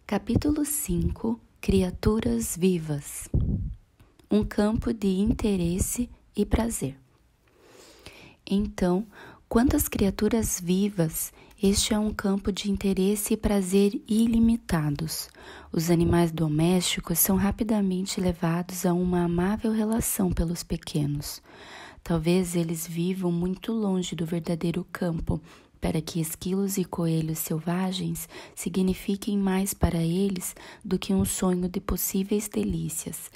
Capítulo 5 Criaturas vivas. Um campo de interesse e prazer. Então, quanto às criaturas vivas, este é um campo de interesse e prazer ilimitados. Os animais domésticos são rapidamente levados a uma amável relação pelos pequenos. Talvez eles vivam muito longe do verdadeiro campo, para que esquilos e coelhos selvagens signifiquem mais para eles do que um sonho de possíveis delícias.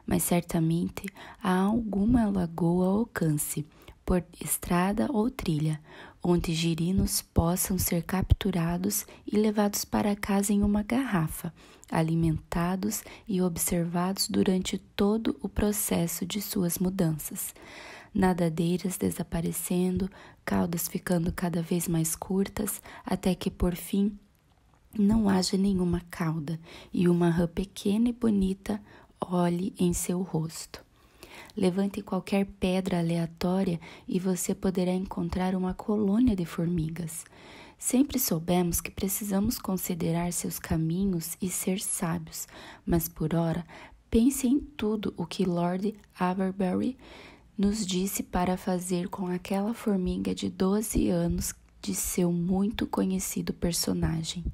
Mas certamente há alguma lagoa ao alcance, por estrada ou trilha, onde girinos possam ser capturados e levados para casa em uma garrafa, alimentados e observados durante todo o processo de suas mudanças. Nadadeiras desaparecendo, caudas ficando cada vez mais curtas, até que, por fim, não haja nenhuma cauda e uma rã pequena e bonita olhe em seu rosto. Levante qualquer pedra aleatória e você poderá encontrar uma colônia de formigas. Sempre soubemos que precisamos considerar seus caminhos e ser sábios, mas por ora, pense em tudo o que Lord Avebury nos disse para fazer com aquela formiga de 12 anos de seu muito conhecido personagem.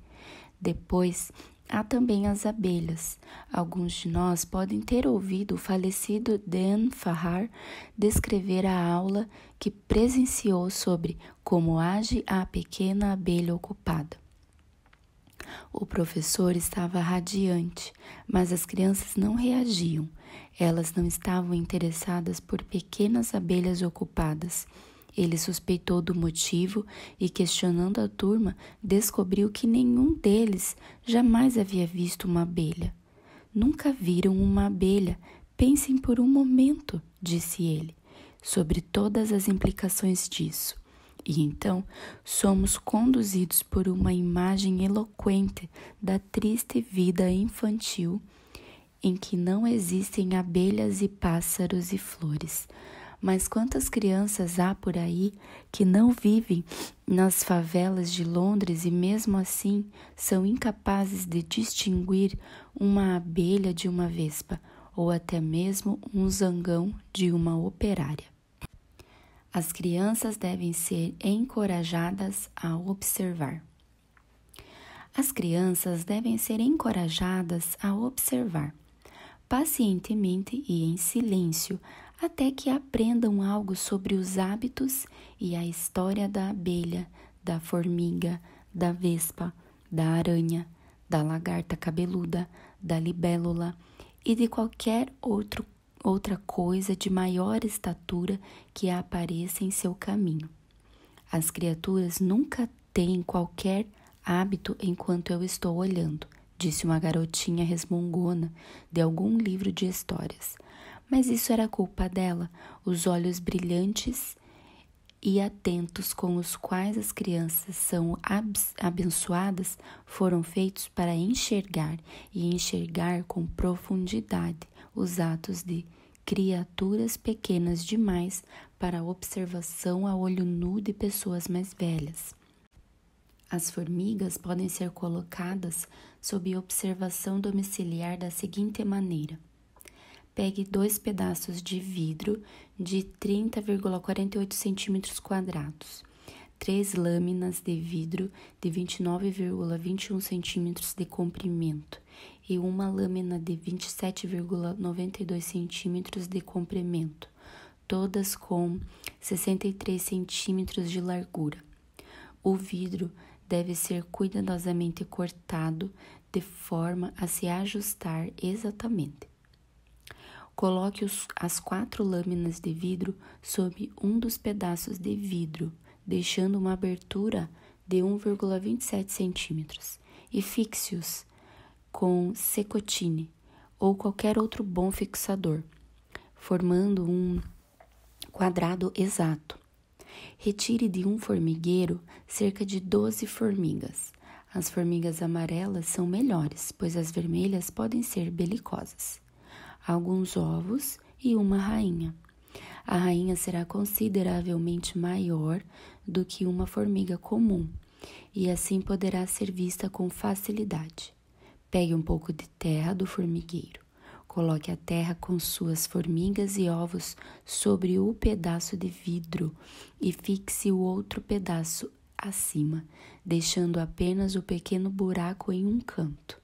Depois, há também as abelhas. Alguns de nós podem ter ouvido o falecido Dan Farrar descrever a aula que presenciou sobre como age a pequena abelha ocupada. O professor estava radiante, mas as crianças não reagiam. Elas não estavam interessadas por pequenas abelhas ocupadas. Ele suspeitou do motivo e, questionando a turma, descobriu que nenhum deles jamais havia visto uma abelha. Nunca viram uma abelha. Pensem por um momento, disse ele, sobre todas as implicações disso. E então somos conduzidos por uma imagem eloquente da triste vida infantil em que não existem abelhas e pássaros e flores. Mas quantas crianças há por aí que não vivem nas favelas de Londres e mesmo assim são incapazes de distinguir uma abelha de uma vespa ou até mesmo um zangão de uma operária. As crianças devem ser encorajadas a observar. As crianças devem ser encorajadas a observar, pacientemente e em silêncio, até que aprendam algo sobre os hábitos e a história da abelha, da formiga, da vespa, da aranha, da lagarta cabeluda, da libélula e de qualquer outra coisa de maior estatura que apareça em seu caminho. As criaturas nunca têm qualquer hábito enquanto eu estou olhando, disse uma garotinha resmungona de algum livro de histórias. Mas isso era culpa dela. Os olhos brilhantes e atentos com os quais as crianças são abençoadas foram feitos para enxergar e enxergar com profundidade os atos de criaturas pequenas demais para observação a olho nu de pessoas mais velhas. As formigas podem ser colocadas sob observação domiciliar da seguinte maneira. Pegue 2 pedaços de vidro de 30,48 cm², 3 lâminas de vidro de 29,21 cm de comprimento e uma lâmina de 27,92 cm de comprimento, todas com 63 cm de largura. O vidro deve ser cuidadosamente cortado de forma a se ajustar exatamente. Coloque as 4 lâminas de vidro sob um dos pedaços de vidro, deixando uma abertura de 1,27 cm e fixe-os com secotine ou qualquer outro bom fixador, formando um quadrado exato. Retire de um formigueiro cerca de 12 formigas. As formigas amarelas são melhores, pois as vermelhas podem ser belicosas. Alguns ovos e uma rainha. A rainha será consideravelmente maior do que uma formiga comum e assim poderá ser vista com facilidade. Pegue um pouco de terra do formigueiro. Coloque a terra com suas formigas e ovos sobre o pedaço de vidro e fixe o outro pedaço acima, deixando apenas o pequeno buraco em um canto,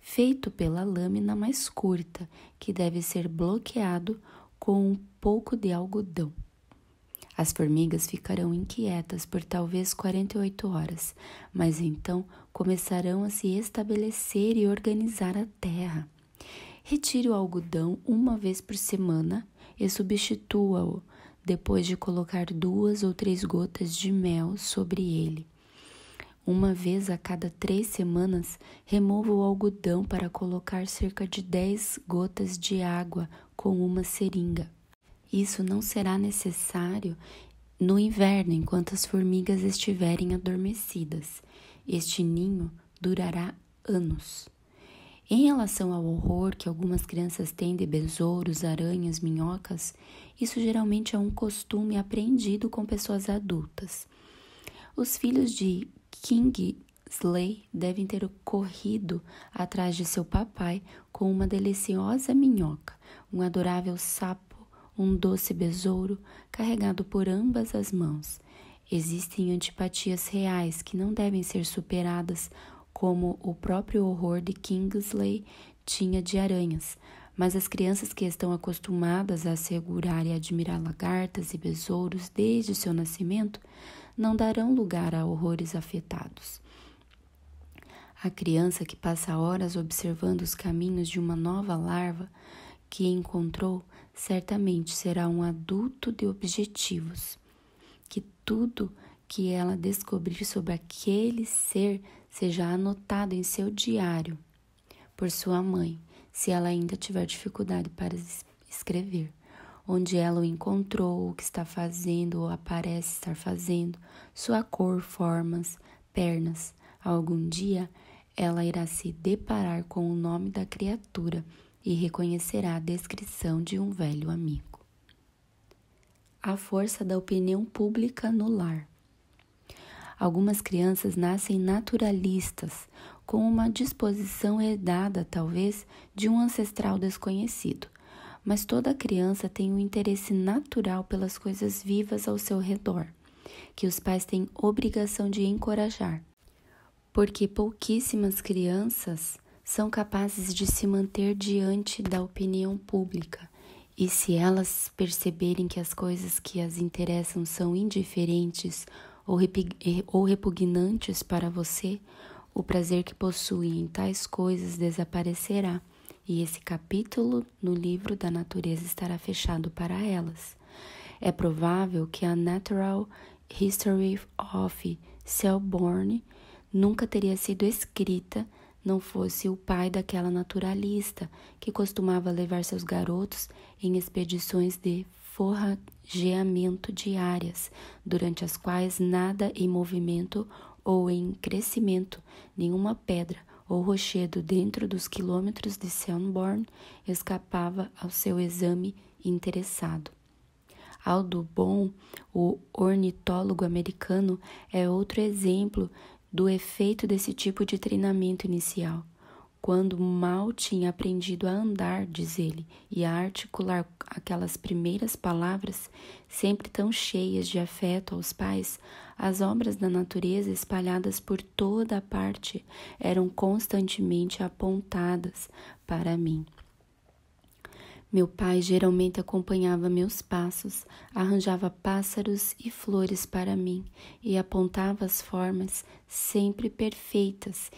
feito pela lâmina mais curta, que deve ser bloqueado com um pouco de algodão. As formigas ficarão inquietas por talvez 48 horas, mas então começarão a se estabelecer e organizar a terra. Retire o algodão uma vez por semana e substitua-o depois de colocar 2 ou 3 gotas de mel sobre ele. Uma vez a cada 3 semanas, remova o algodão para colocar cerca de 10 gotas de água com uma seringa. Isso não será necessário no inverno, enquanto as formigas estiverem adormecidas. Este ninho durará anos. Em relação ao horror que algumas crianças têm de besouros, aranhas, minhocas, isso geralmente é um costume aprendido com pessoas adultas. Os filhos de Kingsley devem ter corrido atrás de seu papai com uma deliciosa minhoca, um adorável sapo, um doce besouro carregado por ambas as mãos. Existem antipatias reais que não devem ser superadas, como o próprio horror de Kingsley tinha de aranhas, mas as crianças que estão acostumadas a segurar e admirar lagartas e besouros desde seu nascimento não darão lugar a horrores afetados. A criança que passa horas observando os caminhos de uma nova larva que encontrou certamente será um adulto de objetivos. Que tudo que ela descobrir sobre aquele ser seja anotado em seu diário por sua mãe, se ela ainda tiver dificuldade para escrever, onde ela o encontrou, o que está fazendo ou aparece estar fazendo, sua cor, formas, pernas. Algum dia ela irá se deparar com o nome da criatura e reconhecerá a descrição de um velho amigo. A força da opinião pública no lar. Algumas crianças nascem naturalistas, com uma disposição herdada, talvez, de um ancestral desconhecido. Mas toda criança tem um interesse natural pelas coisas vivas ao seu redor, que os pais têm obrigação de encorajar. Porque pouquíssimas crianças são capazes de se manter diante da opinião pública, e se elas perceberem que as coisas que as interessam são indiferentes ou repugnantes para você, o prazer que possuem em tais coisas desaparecerá, e esse capítulo no livro da natureza estará fechado para elas. É provável que a Natural History of Selborne nunca teria sido escrita não fosse o pai daquela naturalista que costumava levar seus garotos em expedições de forrageamento diárias, durante as quais nada em movimento ou em crescimento, nenhuma pedra ou rochedo dentro dos quilômetros de Selborne escapava ao seu exame interessado. Audubon, o ornitólogo americano, é outro exemplo do efeito desse tipo de treinamento inicial. Quando mal tinha aprendido a andar, diz ele, e a articular aquelas primeiras palavras, sempre tão cheias de afeto aos pais, as obras da natureza espalhadas por toda a parte eram constantemente apontadas para mim. Meu pai geralmente acompanhava meus passos, arranjava pássaros e flores para mim e apontava as formas sempre perfeitas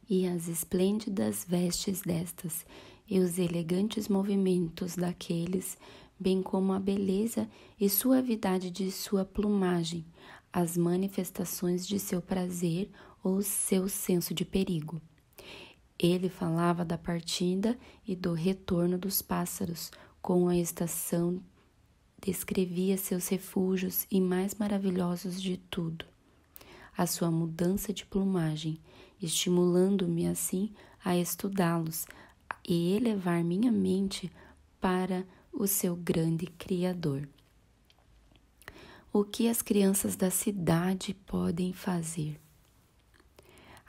e as esplêndidas vestes destas e os elegantes movimentos daqueles, bem como a beleza e suavidade de sua plumagem, as manifestações de seu prazer ou seu senso de perigo. Ele falava da partida e do retorno dos pássaros, com a estação descrevia seus refúgios e mais maravilhosos de tudo, a sua mudança de plumagem, estimulando-me assim a estudá-los e elevar minha mente para o seu grande Criador. O que as crianças da cidade podem fazer?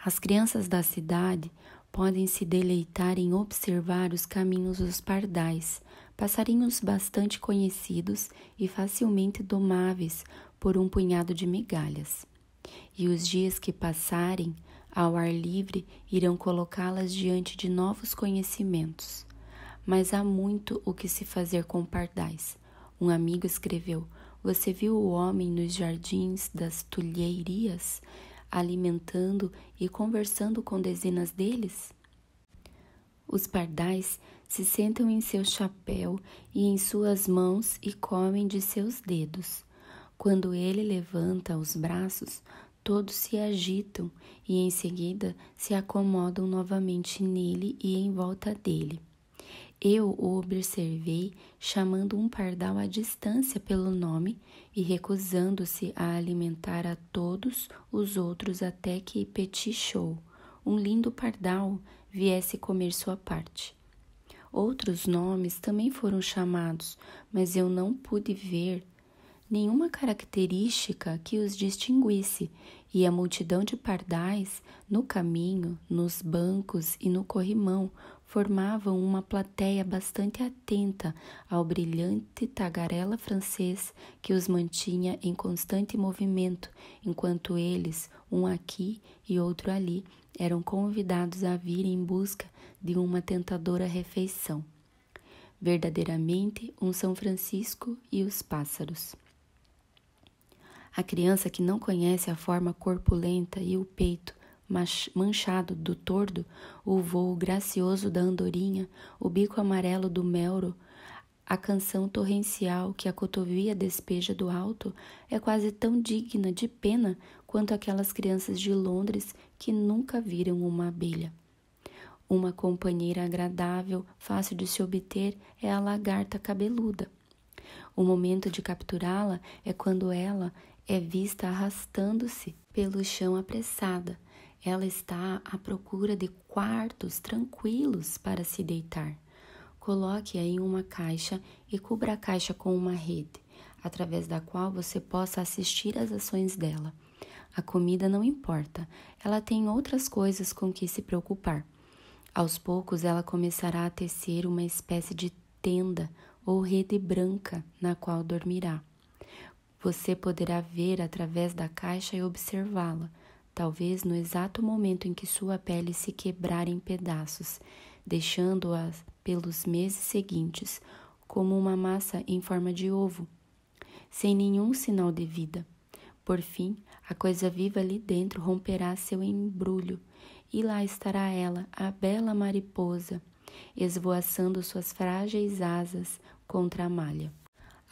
As crianças da cidade podem se deleitar em observar os caminhos dos pardais, passarinhos bastante conhecidos e facilmente domáveis por um punhado de migalhas. E os dias que passarem ao ar livre irão colocá-las diante de novos conhecimentos. Mas há muito o que se fazer com pardais. Um amigo escreveu: você viu o homem nos jardins das Tulherias, alimentando e conversando com dezenas deles? Os pardais se sentam em seu chapéu e em suas mãos e comem de seus dedos. Quando ele levanta os braços, todos se agitam e em seguida se acomodam novamente nele e em volta dele. Eu o observei chamando um pardal à distância pelo nome e recusando-se a alimentar a todos os outros até que Petichou, um lindo pardal, viesse comer sua parte. Outros nomes também foram chamados, mas eu não pude ver nenhuma característica que os distinguisse, e a multidão de pardais, no caminho, nos bancos e no corrimão, formavam uma plateia bastante atenta ao brilhante tagarela francês que os mantinha em constante movimento, enquanto eles, um aqui e outro ali, eram convidados a vir em busca de uma tentadora refeição. Verdadeiramente um São Francisco e os pássaros. A criança que não conhece a forma corpulenta e o peito manchado do tordo, o vôo gracioso da andorinha, o bico amarelo do melro, a canção torrencial que a cotovia despeja do alto, é quase tão digna de pena quanto aquelas crianças de Londres que nunca viram uma abelha. Uma companheira agradável, fácil de se obter, é a lagarta cabeluda. O momento de capturá-la é quando ela é vista arrastando-se pelo chão apressada. Ela está à procura de quartos tranquilos para se deitar. Coloque-a em uma caixa e cubra a caixa com uma rede, através da qual você possa assistir às ações dela. A comida não importa, ela tem outras coisas com que se preocupar. Aos poucos ela começará a tecer uma espécie de tenda ou rede branca na qual dormirá. Você poderá ver através da caixa e observá-la, talvez no exato momento em que sua pele se quebrar em pedaços, deixando-a pelos meses seguintes como uma massa em forma de ovo, sem nenhum sinal de vida. Por fim, a coisa viva ali dentro romperá seu embrulho, e lá estará ela, a bela mariposa, esvoaçando suas frágeis asas contra a malha.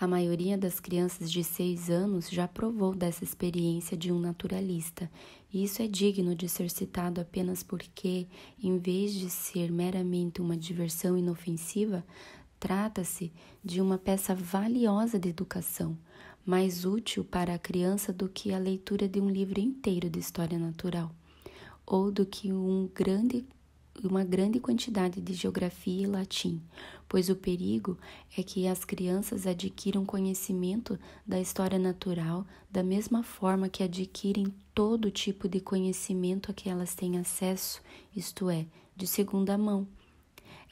A maioria das crianças de 6 anos já provou dessa experiência de um naturalista, e isso é digno de ser citado apenas porque, em vez de ser meramente uma diversão inofensiva, trata-se de uma peça valiosa de educação, mais útil para a criança do que a leitura de um livro inteiro de história natural, ou do que uma grande quantidade de geografia e latim, pois o perigo é que as crianças adquiram conhecimento da história natural da mesma forma que adquirem todo tipo de conhecimento a que elas têm acesso, isto é, de segunda mão.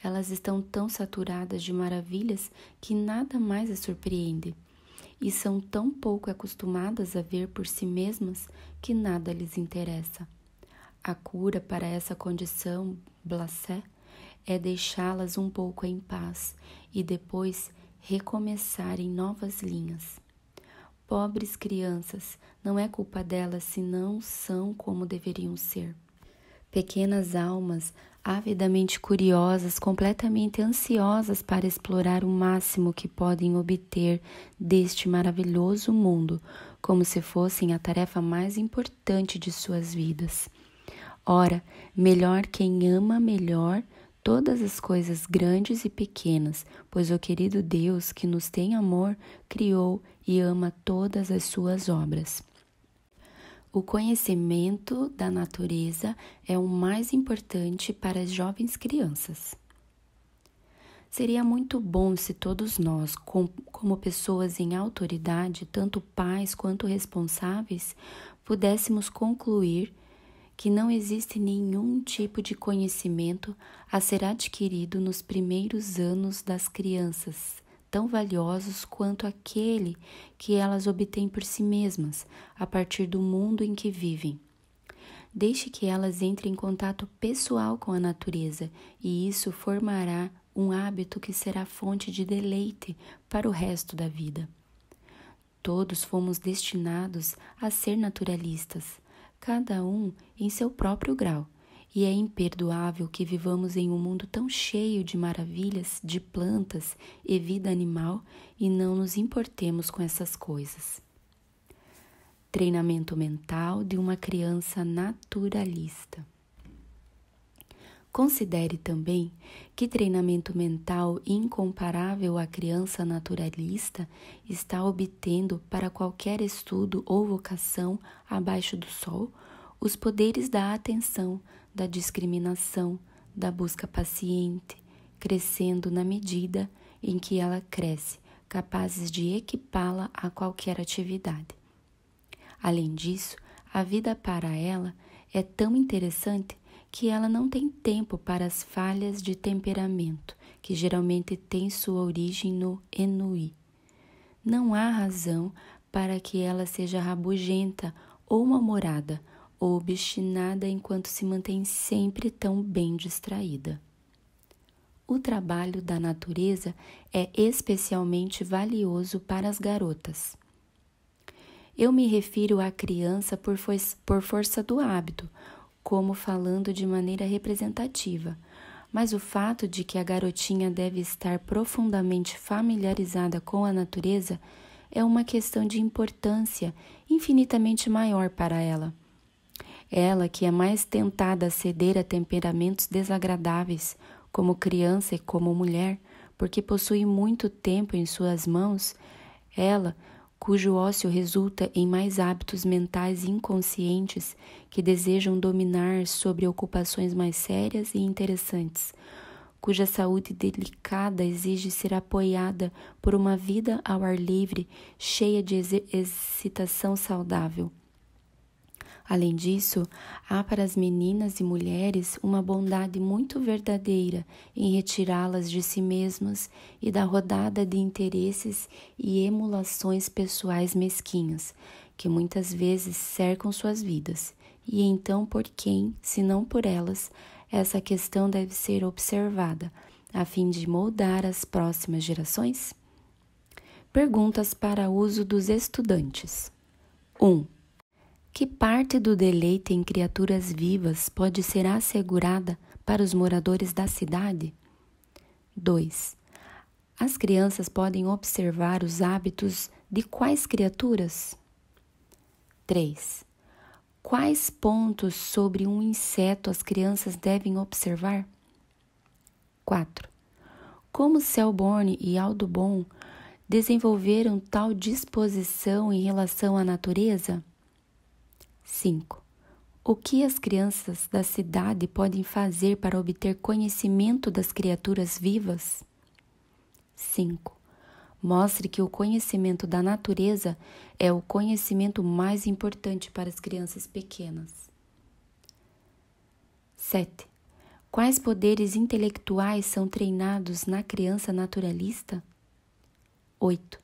Elas estão tão saturadas de maravilhas que nada mais as surpreende, e são tão pouco acostumadas a ver por si mesmas que nada lhes interessa. A cura para essa condição, blasé, é deixá-las um pouco em paz e depois recomeçar em novas linhas. Pobres crianças, não é culpa delas se não são como deveriam ser. Pequenas almas, avidamente curiosas, completamente ansiosas para explorar o máximo que podem obter deste maravilhoso mundo, como se fossem a tarefa mais importante de suas vidas. Ora, melhor quem ama melhor todas as coisas grandes e pequenas, pois o querido Deus que nos tem amor, criou e ama todas as suas obras. O conhecimento da natureza é o mais importante para as jovens crianças. Seria muito bom se todos nós, como pessoas em autoridade, tanto pais quanto responsáveis, pudéssemos concluir que não existe nenhum tipo de conhecimento a ser adquirido nos primeiros anos das crianças, tão valiosos quanto aquele que elas obtêm por si mesmas, a partir do mundo em que vivem. Deixe que elas entrem em contato pessoal com a natureza, e isso formará um hábito que será fonte de deleite para o resto da vida. Todos fomos destinados a ser naturalistas, cada um em seu próprio grau, e é imperdoável que vivamos em um mundo tão cheio de maravilhas, de plantas e vida animal e não nos importemos com essas coisas. Treinamento mental de uma criança naturalista. Considere também que treinamento mental incomparável à criança naturalista está obtendo para qualquer estudo ou vocação abaixo do sol os poderes da atenção, da discriminação, da busca paciente, crescendo na medida em que ela cresce, capazes de equipá-la a qualquer atividade. Além disso, a vida para ela é tão interessante que ela não tem tempo para as falhas de temperamento, que geralmente têm sua origem no ennui. Não há razão para que ela seja rabugenta ou mal-humorada ou obstinada enquanto se mantém sempre tão bem distraída. O trabalho da natureza é especialmente valioso para as garotas. Eu me refiro à criança por força do hábito, como falando de maneira representativa, mas o fato de que a garotinha deve estar profundamente familiarizada com a natureza é uma questão de importância infinitamente maior para ela. Ela, que é mais tentada a ceder a temperamentos desagradáveis, como criança e como mulher, porque possui muito tempo em suas mãos, ela, cujo ócio resulta em mais hábitos mentais inconscientes que desejam dominar sobre ocupações mais sérias e interessantes, cuja saúde delicada exige ser apoiada por uma vida ao ar livre, cheia de excitação saudável. Além disso, há para as meninas e mulheres uma bondade muito verdadeira em retirá-las de si mesmas e da rodada de interesses e emulações pessoais mesquinhas, que muitas vezes cercam suas vidas. E então, por quem, se não por elas, essa questão deve ser observada, a fim de moldar as próximas gerações? Perguntas para uso dos estudantes. 1. Que parte do deleite em criaturas vivas pode ser assegurada para os moradores da cidade? 2. As crianças podem observar os hábitos de quais criaturas? 3. Quais pontos sobre um inseto as crianças devem observar? 4. Como Selborne e Audubon desenvolveram tal disposição em relação à natureza? 5. O que as crianças da cidade podem fazer para obter conhecimento das criaturas vivas? 5. Mostre que o conhecimento da natureza é o conhecimento mais importante para as crianças pequenas. 7. Quais poderes intelectuais são treinados na criança naturalista? 8.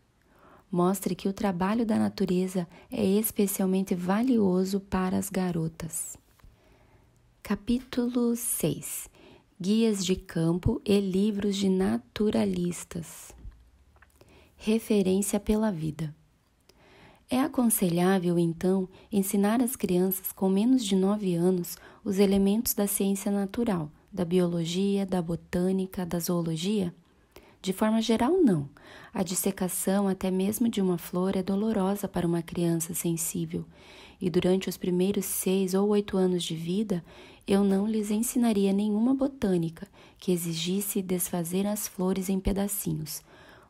Mostre que o trabalho da natureza é especialmente valioso para as garotas. Capítulo 6. Guias de campo e livros de naturalistas. Referência pela vida. É aconselhável, então, ensinar às crianças com menos de 9 anos os elementos da ciência natural, da biologia, da botânica, da zoologia? De forma geral, não. A dissecação até mesmo de uma flor é dolorosa para uma criança sensível, e durante os primeiros 6 ou 8 anos de vida, eu não lhes ensinaria nenhuma botânica que exigisse desfazer as flores em pedacinhos.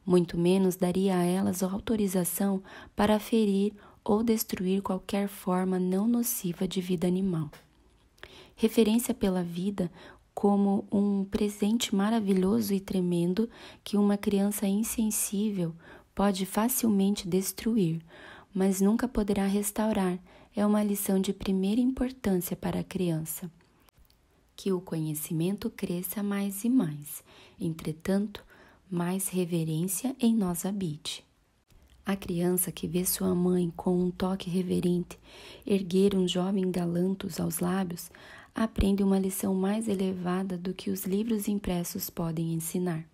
Muito menos daria a elas autorização para ferir ou destruir qualquer forma não nociva de vida animal. Referência pela vida como um presente maravilhoso e tremendo que uma criança insensível pode facilmente destruir, mas nunca poderá restaurar, é uma lição de primeira importância para a criança. Que o conhecimento cresça mais e mais, entretanto, mais reverência em nós habite. A criança que vê sua mãe com um toque reverente erguer um jovem galantos aos lábios, aprende uma lição mais elevada do que os livros impressos podem ensinar.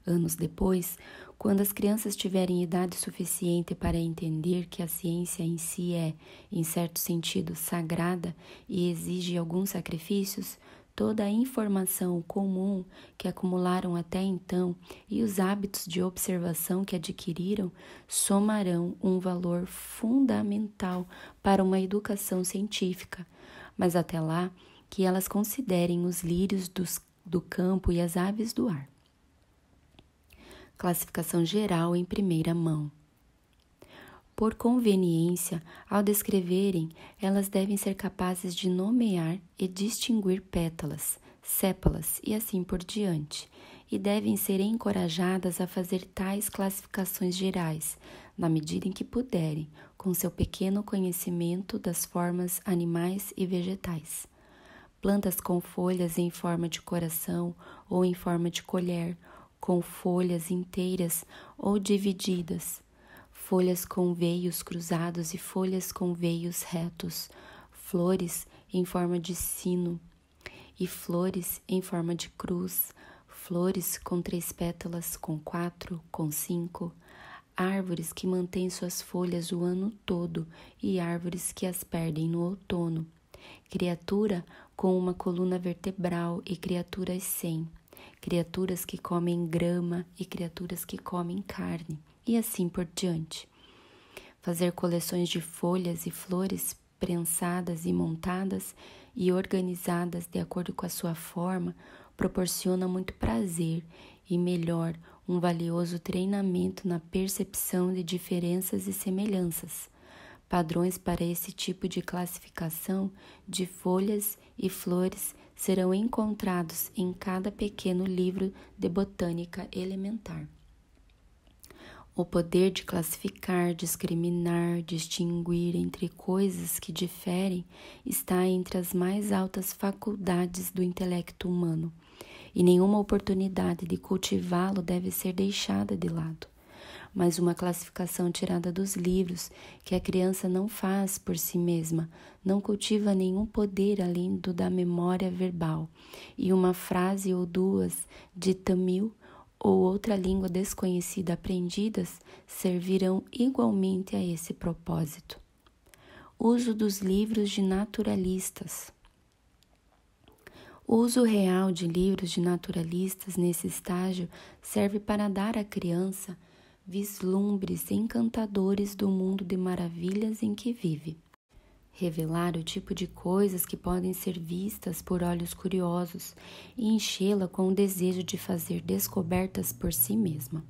Anos depois, quando as crianças tiverem idade suficiente para entender que a ciência em si é, em certo sentido, sagrada e exige alguns sacrifícios, toda a informação comum que acumularam até então e os hábitos de observação que adquiriram somarão um valor fundamental para uma educação científica, mas até lá que elas considerem os lírios do campo e as aves do ar. Classificação geral em primeira mão. Por conveniência, ao descreverem, elas devem ser capazes de nomear e distinguir pétalas, sépalas e assim por diante, e devem ser encorajadas a fazer tais classificações gerais, na medida em que puderem, com seu pequeno conhecimento das formas animais e vegetais. Plantas com folhas em forma de coração ou em forma de colher, com folhas inteiras ou divididas, folhas com veios cruzados e folhas com veios retos, flores em forma de sino e flores em forma de cruz, flores com 3 pétalas, com 4, com 5, árvores que mantêm suas folhas o ano todo e árvores que as perdem no outono, criatura com uma coluna vertebral e criaturas sem, criaturas que comem grama e criaturas que comem carne, e assim por diante. Fazer coleções de folhas e flores prensadas e montadas e organizadas de acordo com a sua forma proporciona muito prazer e, melhor, um valioso treinamento na percepção de diferenças e semelhanças. Padrões para esse tipo de classificação de folhas e flores serão encontrados em cada pequeno livro de botânica elementar. O poder de classificar, discriminar, distinguir entre coisas que diferem está entre as mais altas faculdades do intelecto humano, e nenhuma oportunidade de cultivá-lo deve ser deixada de lado. Mas uma classificação tirada dos livros, que a criança não faz por si mesma, não cultiva nenhum poder além do da memória verbal, e uma frase ou duas de tamil ou outra língua desconhecida aprendidas servirão igualmente a esse propósito. Uso dos livros de naturalistas. O uso real de livros de naturalistas nesse estágio serve para dar à criança vislumbres encantadores do mundo de maravilhas em que vive. Revelar o tipo de coisas que podem ser vistas por olhos curiosos e enchê-la com o desejo de fazer descobertas por si mesma.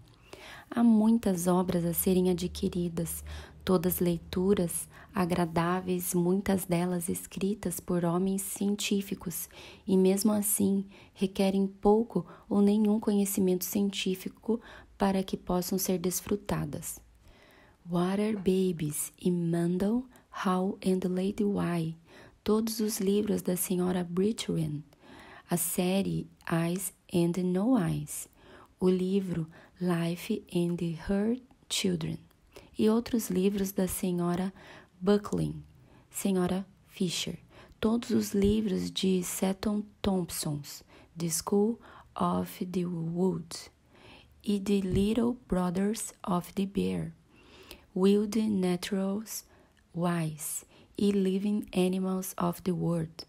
Há muitas obras a serem adquiridas, todas leituras agradáveis, muitas delas escritas por homens científicos, e mesmo assim requerem pouco ou nenhum conhecimento científico para que possam ser desfrutadas. Water Babies e Mendel, How and Lady Why, todos os livros da Sra. Britwin, a série Eyes and No Eyes, o livro Life and Her Children e outros livros da Sra. Buckling, Sra. Fisher, todos os livros de Seton Thompson, The School of the Woods e The Little Brothers of the Bear, Wild Naturals Wise e Living Animals of the World.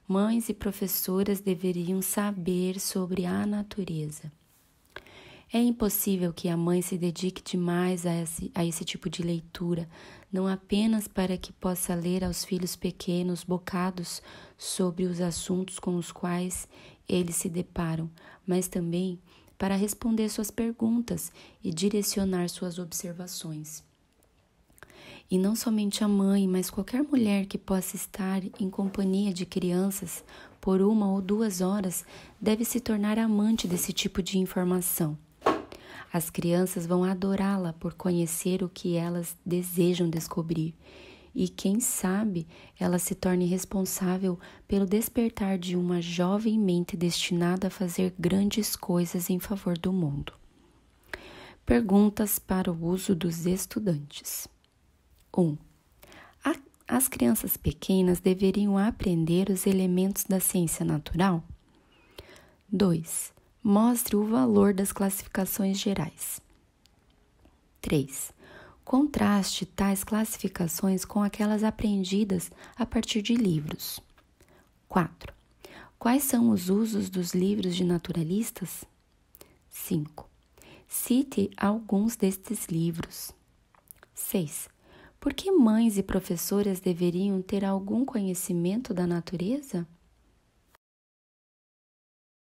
Mães e professoras deveriam saber sobre a natureza. É impossível que a mãe se dedique demais a esse tipo de leitura, não apenas para que possa ler aos filhos pequenos bocados sobre os assuntos com os quais eles se deparam, mas também para responder suas perguntas e direcionar suas observações. E não somente a mãe, mas qualquer mulher que possa estar em companhia de crianças por 1 ou 2 horas deve se tornar amante desse tipo de informação. As crianças vão adorá-la por conhecer o que elas desejam descobrir, e, quem sabe, ela se torne responsável pelo despertar de uma jovem mente destinada a fazer grandes coisas em favor do mundo. Perguntas para o uso dos estudantes. 1. As crianças pequenas deveriam aprender os elementos da ciência natural? 2. Mostre o valor das classificações gerais. 3. Contraste tais classificações com aquelas aprendidas a partir de livros. 4. Quais são os usos dos livros de naturalistas? 5. Cite alguns destes livros. 6. Por que mães e professoras deveriam ter algum conhecimento da natureza?